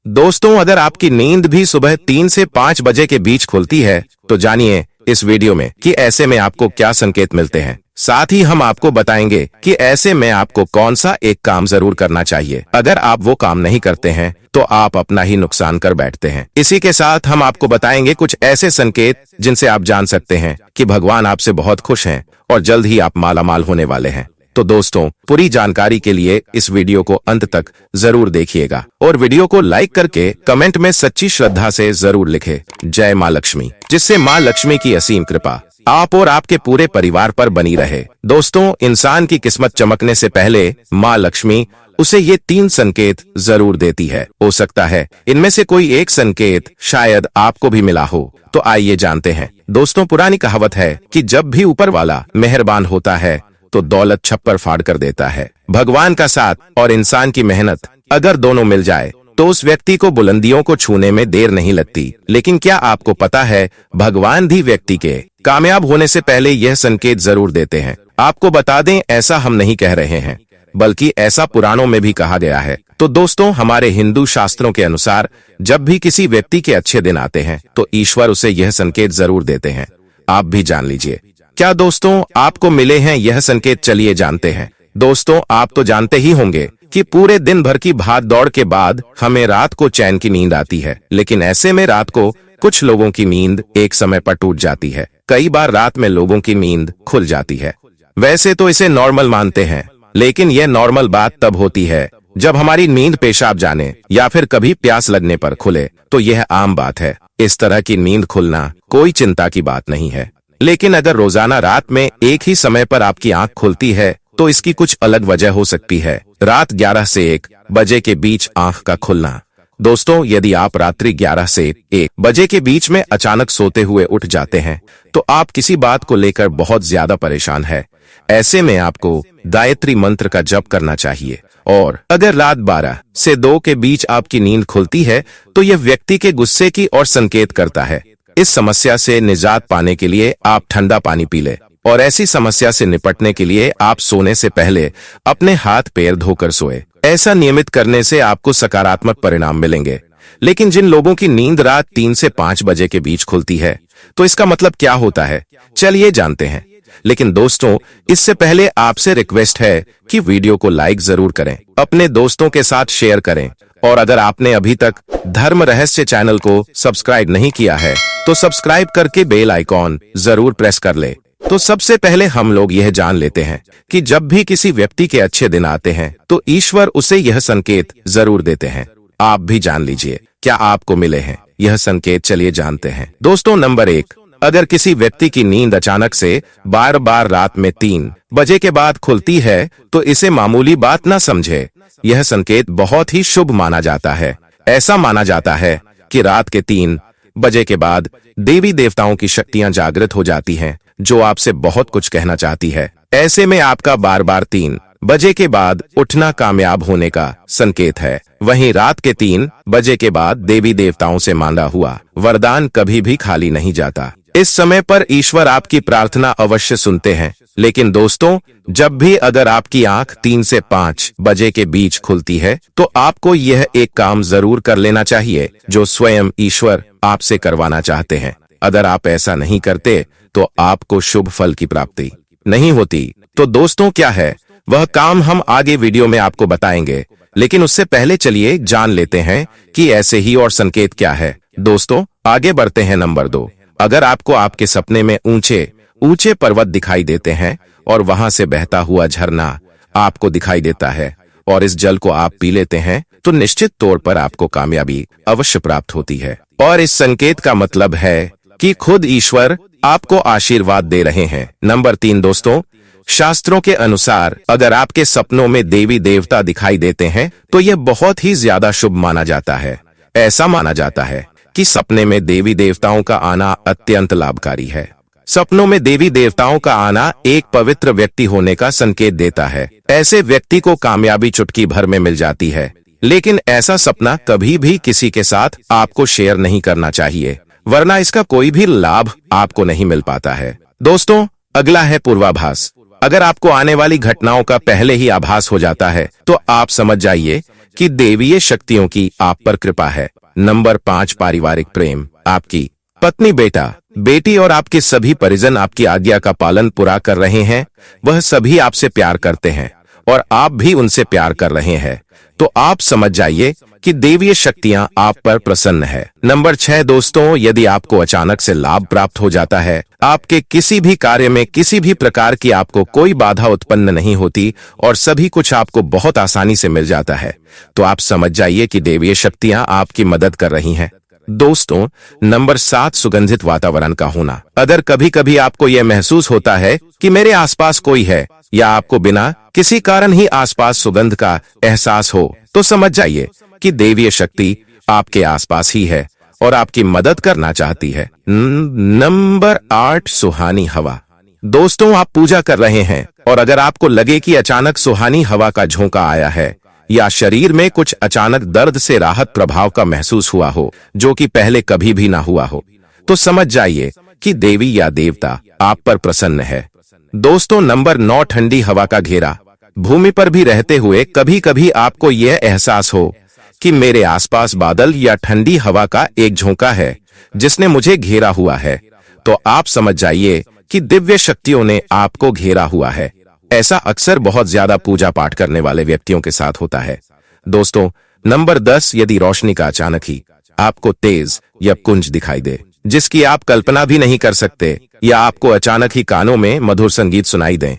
दोस्तों, अगर आपकी नींद भी सुबह 3 से 5 बजे के बीच खुलती है तो जानिए इस वीडियो में कि ऐसे में आपको क्या संकेत मिलते हैं। साथ ही हम आपको बताएंगे कि ऐसे में आपको कौन सा एक काम जरूर करना चाहिए। अगर आप वो काम नहीं करते हैं तो आप अपना ही नुकसान कर बैठते हैं। इसी के साथ हम आपको बताएंगे कुछ ऐसे संकेत जिनसे आप जान सकते हैं कि भगवान आपसे बहुत खुश हैं और जल्द ही आप मालामाल होने वाले हैं। तो दोस्तों, पूरी जानकारी के लिए इस वीडियो को अंत तक जरूर देखिएगा और वीडियो को लाइक करके कमेंट में सच्ची श्रद्धा से जरूर लिखें जय माँ लक्ष्मी, जिससे माँ लक्ष्मी की असीम कृपा आप और आपके पूरे परिवार पर बनी रहे। दोस्तों, इंसान की किस्मत चमकने से पहले माँ लक्ष्मी उसे ये 3 संकेत जरूर देती है। हो सकता है इनमें से कोई एक संकेत शायद आपको भी मिला हो, तो आइए जानते हैं। दोस्तों, पुरानी कहावत है कि जब भी ऊपर वाला मेहरबान होता है तो दौलत छप्पर फाड़ कर देता है। भगवान का साथ और इंसान की मेहनत अगर दोनों मिल जाए तो उस व्यक्ति को बुलंदियों को छूने में देर नहीं लगती। लेकिन क्या आपको पता है, भगवान भी व्यक्ति के कामयाब होने से पहले यह संकेत जरूर देते हैं। आपको बता दें, ऐसा हम नहीं कह रहे हैं, बल्कि ऐसा पुराणों में भी कहा गया है। तो दोस्तों, हमारे हिंदू शास्त्रों के अनुसार जब भी किसी व्यक्ति के अच्छे दिन आते हैं तो ईश्वर उसे यह संकेत जरूर देते हैं। आप भी जान लीजिए। क्या दोस्तों आपको मिले हैं यह संकेत? चलिए जानते हैं। दोस्तों, आप तो जानते ही होंगे कि पूरे दिन भर की भाग दौड़ के बाद हमें रात को चैन की नींद आती है। लेकिन ऐसे में रात को कुछ लोगों की नींद एक समय पर टूट जाती है। कई बार रात में लोगों की नींद खुल जाती है। वैसे तो इसे नॉर्मल मानते हैं, लेकिन यह नॉर्मल बात तब होती है जब हमारी नींद पेशाब जाने या फिर कभी प्यास लगने पर खुले, तो यह आम बात है। इस तरह की नींद खुलना कोई चिंता की बात नहीं है। लेकिन अगर रोजाना रात में एक ही समय पर आपकी आंख खुलती है तो इसकी कुछ अलग वजह हो सकती है। रात 11 से 1 बजे के बीच आंख का खुलना। दोस्तों, यदि आप रात्रि 11 से 1 बजे के बीच में अचानक सोते हुए उठ जाते हैं तो आप किसी बात को लेकर बहुत ज्यादा परेशान है। ऐसे में आपको गायत्री मंत्र का जप करना चाहिए। और अगर रात 12 से 2 के बीच आपकी नींद खुलती है तो यह व्यक्ति के गुस्से की ओर संकेत करता है। इस समस्या से निजात पाने के लिए आप ठंडा पानी पी लें और ऐसी समस्या से निपटने के लिए आप सोने से पहले अपने हाथ पैर धोकर सोए। ऐसा नियमित करने से आपको सकारात्मक परिणाम मिलेंगे। लेकिन जिन लोगों की नींद रात 3 से 5 बजे के बीच खुलती है तो इसका मतलब क्या होता है, चलिए जानते हैं। लेकिन दोस्तों, इससे पहले आपसे रिक्वेस्ट है कि वीडियो को लाइक जरूर करें, अपने दोस्तों के साथ शेयर करें और अगर आपने अभी तक धर्म रहस्य चैनल को सब्सक्राइब नहीं किया है तो सब्सक्राइब करके बेल आइकॉन जरूर प्रेस कर ले। तो सबसे पहले हम लोग यह जान लेते हैं कि जब भी किसी व्यक्ति के अच्छे दिन आते हैं तो ईश्वर उसे यह संकेत जरूर देते हैं। आप भी जान लीजिए, क्या आपको मिले हैं यह संकेत? चलिए जानते हैं। दोस्तों, नंबर 1, अगर किसी व्यक्ति की नींद अचानक से बार बार रात में 3 बजे के बाद खुलती है तो इसे मामूली बात न समझे। यह संकेत बहुत ही शुभ माना जाता है। ऐसा माना जाता है कि रात के 3 बजे के बाद देवी देवताओं की शक्तियां जागृत हो जाती हैं, जो आपसे बहुत कुछ कहना चाहती है। ऐसे में आपका बार बार 3 बजे के बाद उठना कामयाब होने का संकेत है। वहीं रात के 3 बजे के बाद देवी देवताओं से मांगा हुआ वरदान कभी भी खाली नहीं जाता। इस समय पर ईश्वर आपकी प्रार्थना अवश्य सुनते हैं। लेकिन दोस्तों, जब भी अगर आपकी आंख 3 से 5 बजे के बीच खुलती है तो आपको यह एक काम जरूर कर लेना चाहिए जो स्वयं ईश्वर आपसे करवाना चाहते हैं। अगर आप ऐसा नहीं करते तो आपको शुभ फल की प्राप्ति नहीं होती। तो दोस्तों, क्या है वह काम हम आगे वीडियो में आपको बताएंगे। लेकिन उससे पहले चलिए जान लेते हैं कि ऐसे ही और संकेत क्या है। दोस्तों, आगे बढ़ते हैं। नंबर 2, अगर आपको आपके सपने में ऊंचे ऊंचे पर्वत दिखाई देते हैं और वहां से बहता हुआ झरना आपको दिखाई देता है और इस जल को आप पी लेते हैं तो निश्चित तौर पर आपको कामयाबी अवश्य प्राप्त होती है। और इस संकेत का मतलब है कि खुद ईश्वर आपको आशीर्वाद दे रहे हैं। नंबर 3, दोस्तों, शास्त्रों के अनुसार अगर आपके सपनों में देवी देवता दिखाई देते हैं तो यह बहुत ही ज्यादा शुभ माना जाता है। ऐसा माना जाता है कि सपने में देवी देवताओं का आना अत्यंत लाभकारी है। सपनों में देवी देवताओं का आना एक पवित्र व्यक्ति होने का संकेत देता है। ऐसे व्यक्ति को कामयाबी चुटकी भर में मिल जाती है। लेकिन ऐसा सपना कभी भी किसी के साथ आपको शेयर नहीं करना चाहिए, वरना इसका कोई भी लाभ आपको नहीं मिल पाता है। दोस्तों, अगला है पूर्वाभास। अगर आपको आने वाली घटनाओं का पहले ही आभास हो जाता है तो आप समझ जाइए कि देवीय शक्तियों की आप पर कृपा है। नंबर 5, पारिवारिक प्रेम। आपकी पत्नी, बेटा, बेटी और आपके सभी परिजन आपकी आज्ञा का पालन पूरा कर रहे हैं। वह सभी आपसे प्यार करते हैं और आप भी उनसे प्यार कर रहे हैं। तो आप समझ जाइए कि देवीय शक्तियां आप पर प्रसन्न है। नंबर 6 दोस्तों, यदि आपको अचानक से लाभ प्राप्त हो जाता है, आपके किसी भी कार्य में किसी भी प्रकार की आपको कोई बाधा उत्पन्न नहीं होती और सभी कुछ आपको बहुत आसानी से मिल जाता है, तो आप समझ जाइए कि देवीय शक्तियां आपकी मदद कर रही हैं। दोस्तों, नंबर 7, सुगंधित वातावरण का होना। अगर कभी कभी आपको यह महसूस होता है कि मेरे आसपास कोई है या आपको बिना किसी कारण ही आसपास सुगंध का एहसास हो, तो समझ जाइए कि देवीय शक्ति आपके आसपास ही है और आपकी मदद करना चाहती है। नंबर 8, सुहानी हवा। दोस्तों, आप पूजा कर रहे हैं और अगर आपको लगे कि अचानक सुहानी हवा का झोंका आया है या शरीर में कुछ अचानक दर्द से राहत प्रभाव का महसूस हुआ हो जो कि पहले कभी भी ना हुआ हो, तो समझ जाइए कि देवी या देवता आप पर प्रसन्न है। दोस्तों, नंबर 9, ठंडी हवा का घेरा। भूमि पर भी रहते हुए कभी कभी आपको यह एहसास हो कि मेरे आसपास बादल या ठंडी हवा का एक झोंका है जिसने मुझे घेरा हुआ है, तो आप समझ जाइए कि दिव्य शक्तियों ने आपको घेरा हुआ है। ऐसा अक्सर बहुत ज्यादा पूजा पाठ करने वाले व्यक्तियों के साथ होता है। दोस्तों, नंबर 10, यदि रोशनी का अचानक ही आपको तेज या कुंज दिखाई दे जिसकी आप कल्पना भी नहीं कर सकते, या आपको अचानक ही कानों में मधुर संगीत सुनाई दें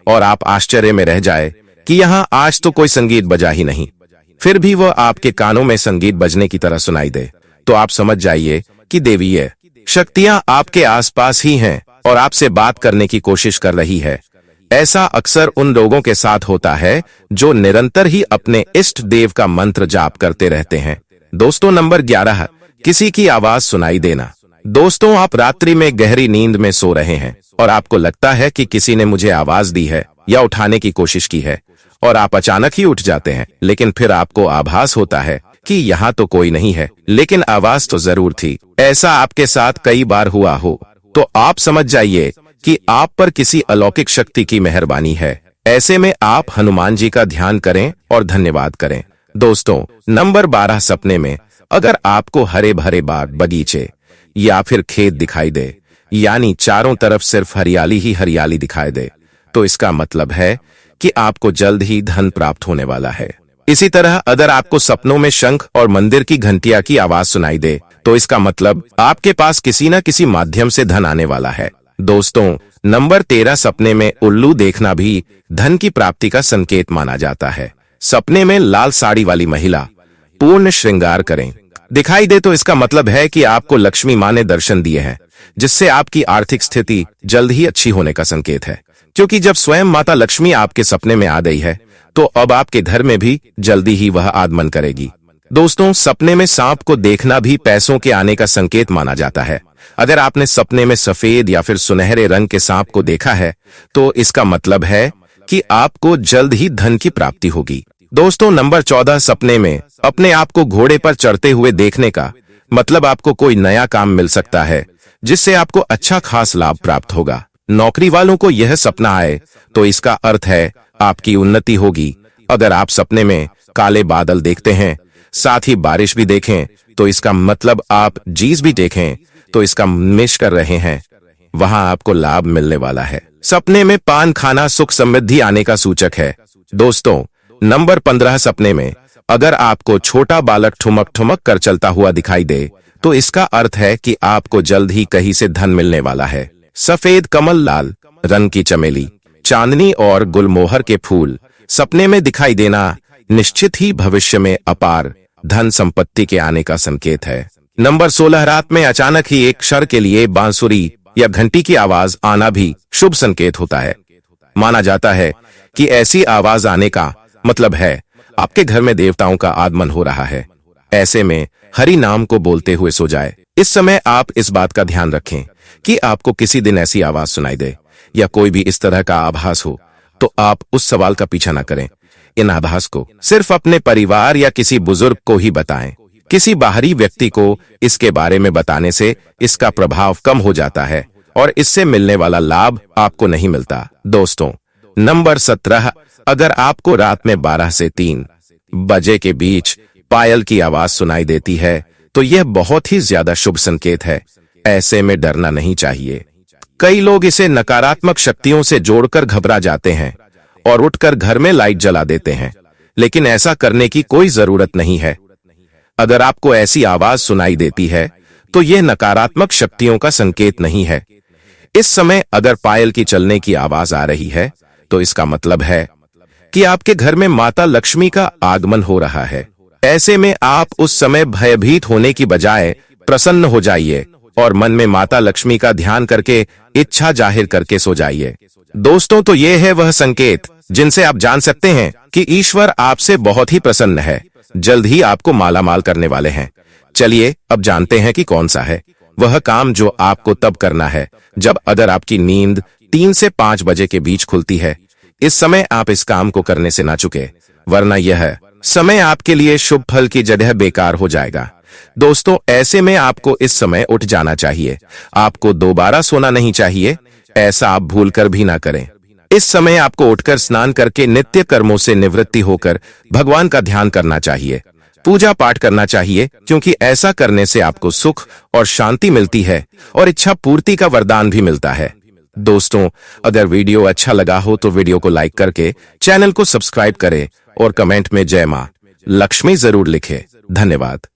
और आप आश्चर्य में रह जाए कि यहाँ आज तो कोई संगीत बजा ही नहीं, फिर भी वह आपके कानों में संगीत बजने की तरह सुनाई दे, तो आप समझ जाइए कि देवीय शक्तियां आपके आसपास ही हैं और आपसे बात करने की कोशिश कर रही है। ऐसा अक्सर उन लोगों के साथ होता है जो निरंतर ही अपने इष्ट देव का मंत्र जाप करते रहते हैं। दोस्तों, नंबर 11, किसी की आवाज सुनाई देना। दोस्तों, आप रात्रि में गहरी नींद में सो रहे हैं और आपको लगता है कि किसी ने मुझे आवाज दी है या उठाने की कोशिश की है और आप अचानक ही उठ जाते हैं, लेकिन फिर आपको आभास होता है कि यहाँ तो कोई नहीं है, लेकिन आवाज तो जरूर थी। ऐसा आपके साथ कई बार हुआ हो, तो आप समझ जाइए कि आप पर किसी अलौकिक शक्ति की मेहरबानी है। ऐसे में आप हनुमान जी का ध्यान करें और धन्यवाद करें। दोस्तों, नंबर 12, सपने में अगर आपको हरे भरे बाग, बगीचे या फिर खेत दिखाई दे, यानी चारों तरफ सिर्फ हरियाली ही हरियाली दिखाई दे, तो इसका मतलब है कि आपको जल्द ही धन प्राप्त होने वाला है। इसी तरह अगर आपको सपनों में शंख और मंदिर की घंटिया की आवाज सुनाई दे, तो इसका मतलब आपके पास किसी न किसी माध्यम से धन आने वाला है। दोस्तों, नंबर 13, सपने में उल्लू देखना भी धन की प्राप्ति का संकेत माना जाता है। सपने में लाल साड़ी वाली महिला पूर्ण श्रृंगार करें दिखाई दे, तो इसका मतलब है कि आपको लक्ष्मी माँ ने दर्शन दिए हैं, जिससे आपकी आर्थिक स्थिति जल्द ही अच्छी होने का संकेत है। क्योंकि जब स्वयं माता लक्ष्मी आपके सपने में आ गई है, तो अब आपके घर में भी जल्दी ही वह आगमन करेगी। दोस्तों, सपने में सांप को देखना भी पैसों के आने का संकेत माना जाता है। अगर आपने सपने में सफेद या फिर सुनहरे रंग के सांप को देखा है, तो इसका मतलब है कि आपको जल्द ही धन की प्राप्ति होगी। दोस्तों, नंबर 14, सपने में अपने आप को घोड़े पर चढ़ते हुए देखने का मतलब आपको कोई नया काम मिल सकता है जिससे आपको अच्छा खास लाभ प्राप्त होगा। नौकरी वालों को यह सपना आए तो इसका अर्थ है आपकी उन्नति होगी। अगर आप सपने में काले बादल देखते हैं, साथ ही बारिश भी देखें, तो इसका मतलब आप जीस भी देखें, तो इसका मिश कर रहे हैं, वहां आपको लाभ मिलने वाला है। सपने में पान खाना सुख समृद्धि आने का सूचक है। दोस्तों, नंबर 15, सपने में अगर आपको छोटा बालक ठुमक ठुमक कर चलता हुआ दिखाई दे, तो इसका अर्थ है कि आपको जल्द ही कहीं से धन मिलने वाला है। सफेद कमल, लाल रंग की चमेली, चांदनी और गुलमोहर के फूल सपने में दिखाई देना निश्चित ही भविष्य में अपार धन संपत्ति के आने का संकेत है। नंबर 16, रात में अचानक ही एक क्षण के लिए बांसुरी या घंटी की आवाज आना भी शुभ संकेत होता है। माना जाता है कि ऐसी आवाज आने का मतलब है आपके घर में देवताओं का आगमन हो रहा है। ऐसे में हरि नाम को बोलते हुए सो जाए। इस समय आप इस बात का ध्यान रखें कि आपको किसी दिन ऐसी आवाज सुनाई दे या कोई भी इस तरह का आभास हो, तो आप उस सवाल का पीछा न करें। इन आभास को सिर्फ अपने परिवार या किसी बुजुर्ग को ही बताएं। किसी बाहरी व्यक्ति को इसके बारे में बताने से इसका प्रभाव कम हो जाता है और इससे मिलने वाला लाभ आपको नहीं मिलता। दोस्तों, नंबर 17, अगर आपको रात में 12 से 3 बजे के बीच पायल की आवाज सुनाई देती है तो यह बहुत ही ज्यादा शुभ संकेत है। ऐसे में डरना नहीं चाहिए। कई लोग इसे नकारात्मक शक्तियों से जोड़कर घबरा जाते हैं और उठकर घर में लाइट जला देते हैं, लेकिन ऐसा करने की कोई जरूरत नहीं है। अगर आपको ऐसी आवाज सुनाई देती है तो यह नकारात्मक शक्तियों का संकेत नहीं है। इस समय अगर पायल की चलने की आवाज आ रही है तो इसका मतलब है कि आपके घर में माता लक्ष्मी का आगमन हो रहा है। ऐसे में आप उस समय भयभीत होने की बजाय प्रसन्न हो जाइए और मन में माता लक्ष्मी का ध्यान करके इच्छा जाहिर करके सो जाइए। दोस्तों, तो ये है वह संकेत जिनसे आप जान सकते हैं कि ईश्वर आपसे बहुत ही प्रसन्न है, जल्द ही आपको मालामाल करने वाले हैं। चलिए अब जानते हैं कि कौन सा है वह काम जो आपको तब करना है जब अगर आपकी नींद 3 से 5 बजे के बीच खुलती है। इस समय आप इस काम को करने से ना चुके, वरना यह समय आपके लिए शुभ फल की जगह बेकार हो जाएगा। दोस्तों, ऐसे में आपको इस समय उठ जाना चाहिए। आपको दोबारा सोना नहीं चाहिए। ऐसा आप भूलकर भी ना करें। इस समय आपको उठकर स्नान करके नित्य कर्मों से निवृत्ति होकर भगवान का ध्यान करना चाहिए, पूजा पाठ करना चाहिए, क्योंकि ऐसा करने से आपको सुख और शांति मिलती है और इच्छा पूर्ति का वरदान भी मिलता है। दोस्तों, अगर वीडियो अच्छा लगा हो तो वीडियो को लाइक करके चैनल को सब्सक्राइब करें और कमेंट में जय मां लक्ष्मी जरूर लिखें। धन्यवाद।